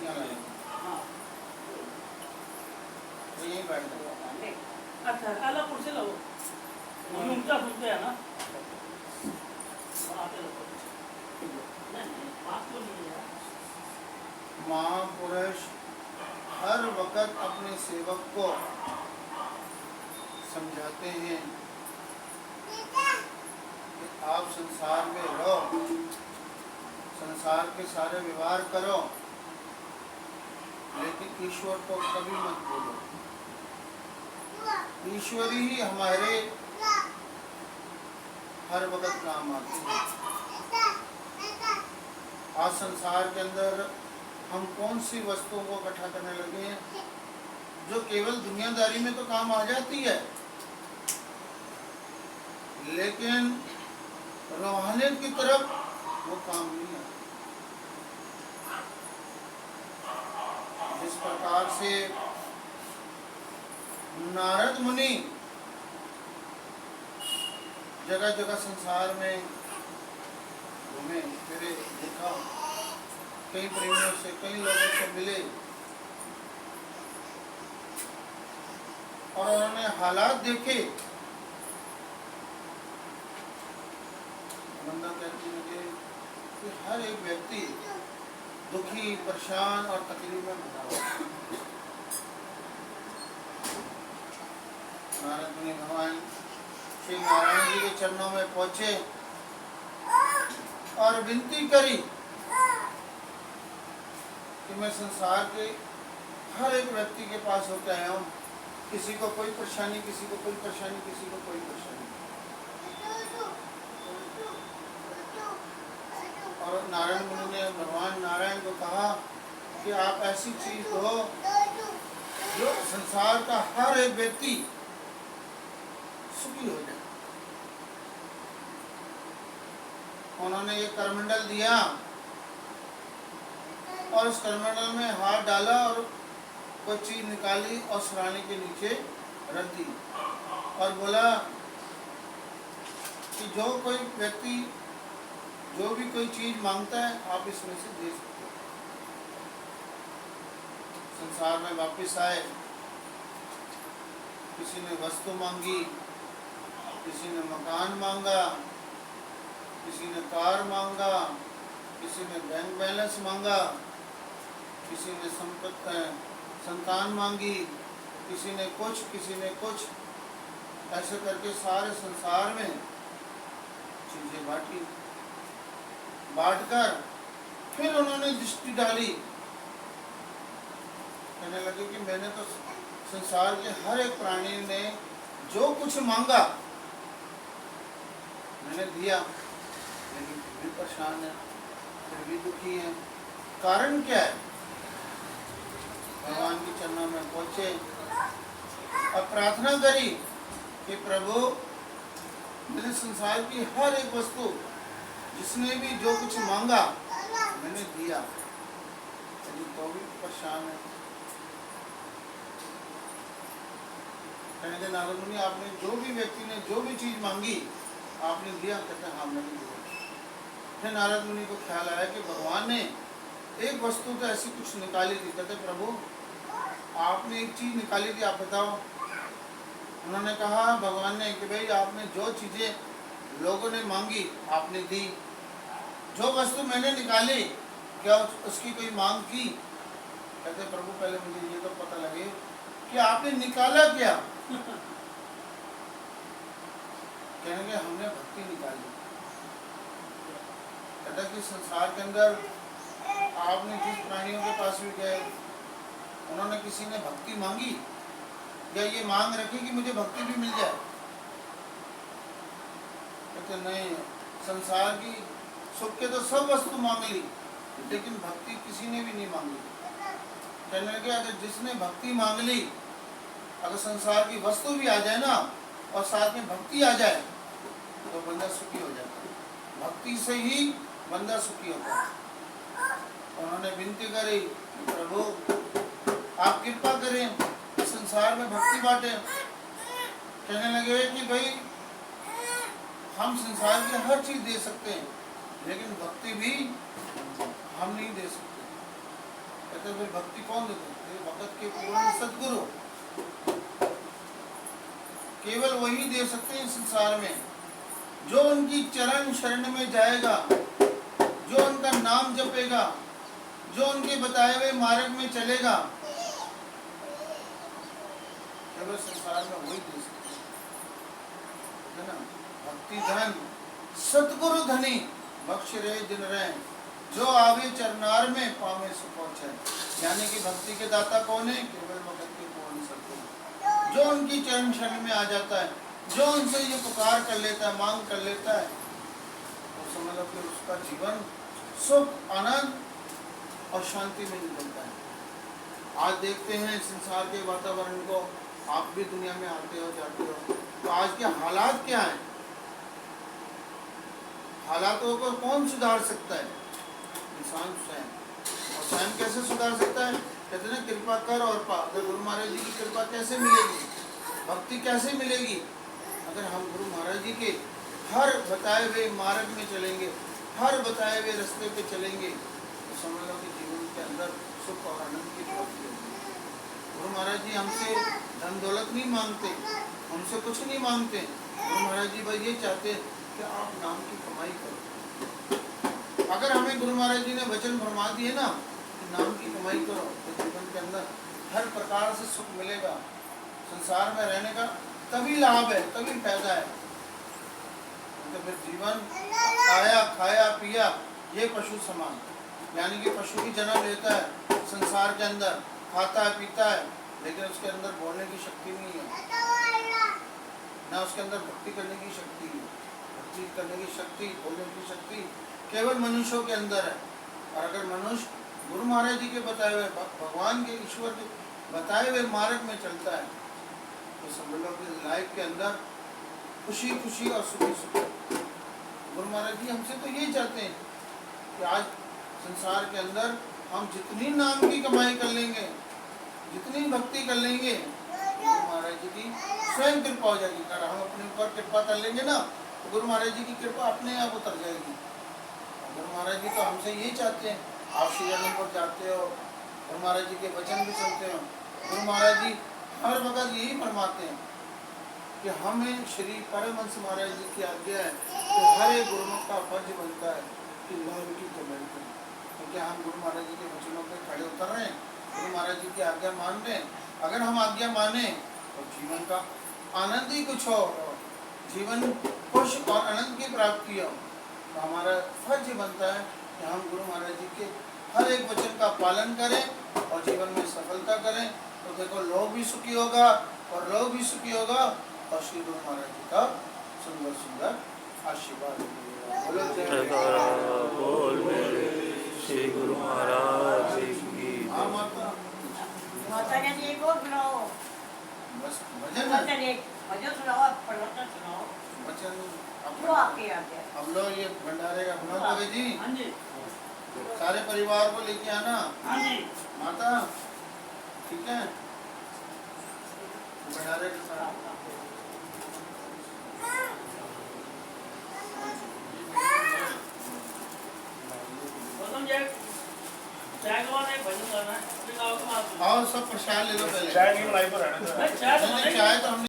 कुर्सियाँ लगाई। हाँ तो यहीं बैठ जाओ। अच्छा अलग कुर्सी लो ऊंचा सुनते हैं ना आते लोग नहीं बात तो नहीं है। महापुरुष हर वक्त अपने सेवक को समझाते हैं कि आप संसार में रहो, संसार के सारे व्यवहार करो, लेकिन ईश्वर को कभी मत भूलो। ईश्वर ही हमारे हर वक्त काम आते हैं। आज संसार के अंदर हम कौन सी वस्तुओं को इकट्ठा करने लगे हैं जो केवल दुनियादारी में तो काम आ जाती है, लेकिन रूहानियत की तरफ वो काम नहीं आता। जिस प्रकार से नारद मुनि जगह जगह संसार में घूमे फिरे, देखा, कई प्रेमियों से, कई लोगों से मिले और उन्होंने हालात देखे। बंदा कहती मुझे कि हर एक व्यक्ति दुखी, परेशान और तकलीफ में भरा हुआ है। नारद मुनि भगवान श्री नारायण जी के चरणों में पहुंचे और विनती करी कि मैं संसार के हर एक व्यक्ति के पास होकर आया हूँ, किसी को कोई परेशानी, किसी को कोई परेशानी, किसी को कोई परेशानी। और नारायण मुनि ने भगवान नारायण को कहा कि आप ऐसी चीज दो जो संसार का हर एक व्यक्ति सुखी हो जाए। उन्होंने ये करमंडल दिया और उस करमंडल में हाथ डाला और कोई चीज निकाली और सराहने के नीचे रख दी और बोला कि जो कोई व्यक्ति जो भी कोई चीज मांगता है आप इसमें से दे सकते हो। संसार में वापस आए, किसी ने वस्तु मांगी, किसी ने मकान मांगा, किसी ने कार मांगा, किसी ने बैंक बैलेंस मांगा, किसी ने संतान मांगी, किसी ने कुछ, ऐसे करके सारे संसार में चीजें बांटी। बांटकर फिर उन्होंने दृष्टि डाली, कहने लगे कि मैंने तो संसार के हर एक प्राणी ने जो कुछ मांगा मैंने दिया, लेकिन फिर भी परेशान है, फिर भी दुखी है। कारण क्या है? भगवान के चरणों में पहुंचे और प्रार्थना करी कि प्रभु मैंने संसार की हर एक वस्तु, जिसने भी जो कुछ मांगा मैंने दिया, लेकिन तो भी परेशान है। कहने नारद मुनि आपने जो भी व्यक्ति ने जो भी चीज मांगी आपने दिया? कहते हाँ मैंने दिया। फिर नारद मुनि को ख्याल आया कि भगवान ने एक वस्तु तो ऐसी कुछ निकाली थी। कहते प्रभु आपने एक चीज निकाली थी, आप बताओ। उन्होंने कहा भगवान ने कि भाई आपने जो चीजें लोगों ने मांगी आपने दी, जो वस्तु मैंने निकाली क्या उसकी कोई मांग की? कहते प्रभु पहले मुझे ये तो पता लगे कि आपने निकाला क्या। कहेंगे हमने भक्ति निकाली। कहता कि संसार के अंदर आपने जिस प्राणियों के पास भी गए, उन्होंने किसी ने भक्ति मांगी या ये मांग रखी कि मुझे भक्ति भी मिल जाए? कहते नहीं, संसार की सुख के तो सब वस्तु मांग ली, लेकिन भक्ति किसी ने भी नहीं मांगी। कहने लगे अगर जिसने भक्ति मांग ली, अगर संसार की वस्तु भी आ जाए ना और साथ में भक्ति आ जाए तो बंदा सुखी हो जाता है। भक्ति से ही बंदा सुखी होता है। उन्होंने विनती करी प्रभु आप कृपा करें, संसार में भक्ति बांटे। कहने लगे कि भाई हम संसार की हर चीज दे सकते हैं, लेकिन भक्ति भी हम नहीं दे सकते। कहते फिर भक्ति कौन देते? भगत के पूर्ण सदगुरु, केवल वही दे सकते हैं संसार में। जो उनकी चरण शरण में जाएगा, जो उनका नाम जपेगा, जो उनके बताए हुए मार्ग में चलेगा, केवल संसार में वही दे सकते हैं, है ना। भक्ति धन सतगुरु धनी, बख्श रहे जिन रहे, जो आवे चरनार में पावे सो पहुंचे। यानी कि भक्ति के दाता कौन है? केवल भगत के पूर्ण सतगुरु, जो उनकी चरण शरण में आ जाता है, जो उनसे ये पुकार कर लेता है, मांग कर लेता है, तो समझ लो कि उसका जीवन सुख, आनंद और शांति में निकलता है। आज देखते हैं संसार के वातावरण को, आप भी दुनिया में आते हो जाते हो, तो आज के हालात क्या हैं? हालातों को कौन सुधार सकता है? इंसान स्वयं। और स्वयं कैसे सुधार सकता है? कहते हैं कृपा कर और पा। अगर गुरु महाराज जी की कृपा कैसे मिलेगी, भक्ति कैसे मिलेगी? अगर हम गुरु महाराज जी के हर बताए हुए मार्ग में चलेंगे, हर बताए हुए रास्ते पे चलेंगे, तो समझ लो कि जीवन के अंदर सुख और आनंद की प्राप्ति होगी। गुरु महाराज जी हमसे धन दौलत नहीं मांगते, हमसे कुछ नहीं मांगते। गुरु महाराज जी भाई ये चाहते हैं कि आप नाम की कमाई करो। अगर हमें गुरु महाराज जी ने वचन फरमा दिए ना कि नाम की कमाई करो, तो जीवन के अंदर हर प्रकार से सुख मिलेगा। संसार में रहने का तभी लाभ है, तभी फायदा है। तो फिर जीवन खाया खाया पिया ये पशु समान, यानी कि पशु भी जन्म लेता है संसार के अंदर, खाता है पीता है, लेकिन उसके अंदर बोलने की शक्ति नहीं है, ना उसके अंदर भक्ति करने की शक्ति है। भक्ति करने की शक्ति, बोलने की शक्ति केवल मनुष्यों के अंदर है। और अगर मनुष्य गुरु महाराज जी के बताए हुए, भगवान के, ईश्वर के बताए हुए मार्ग में चलता है, तो समझ लो कि लाइफ के अंदर खुशी खुशी और सुखी सुखी। गुरु महाराज जी हमसे तो यही चाहते हैं कि आज संसार के अंदर हम जितनी नाम की कमाई कर लेंगे, जितनी भक्ति कर लेंगे, गुरु महाराज जी की स्वयं कृपा हो जाएगी। अगर हम अपने ऊपर कृपा कर लेंगे ना, तो गुरु महाराज जी की कृपा अपने आप उतर जाएगी। गुरु महाराज जी तो हमसे यही चाहते हैं, आप श्रीजनों पर जाते हो, गुरु महाराज जी के वचन भी सुनते हो। गुरु महाराज जी हर वक्त यही फरमाते हैं कि हमें श्री परमहंस महाराज जी की आज्ञा है कि हर एक गुरुमुख का फर्ज बनता है कि लाभ की कमाई करें। क्योंकि हम गुरु महाराज जी के वचनों पर खड़े उतर रहे हैं, गुरु महाराज जी की आज्ञा मान रहे हैं। अगर हम आज्ञा माने तो जीवन का आनंद ही कुछ हो, जीवन खुश और आनंद की प्राप्ति हो, तो हमारा फर्ज बनता है कि हम गुरु महाराज जी के हर एक वचन का पालन करें और जीवन में सफलता करें। तो देखो लोग भी सुखी होगा और लोग भी सुखी होगा, और श्री गुरु महाराज जी का सुंदर सुंदर आशीर्वाद बोल मेरे श्री गुरु महाराज की। हाँ माता, माता ने एक और सुनाओ, बस भजन भजन सुनाओ, प्रवचन सुनाओ, वचन जो आपके यहाँ पे। हम लोग ये भंडारे का बना दोगे जी? हाँ जी, सारे परिवार को लेके आना हाँ जी। माता, ठीक है? भंडारे के साथ गौतम जी, चाय के बाद एक भजन गाना है, अपने गाँव के मालूम। और सब प्रसाद ले लो पहले। चाय नहीं बनाई तो रहने दो। नहीं, चाय तो नहीं, बनेगी। चाय तो हम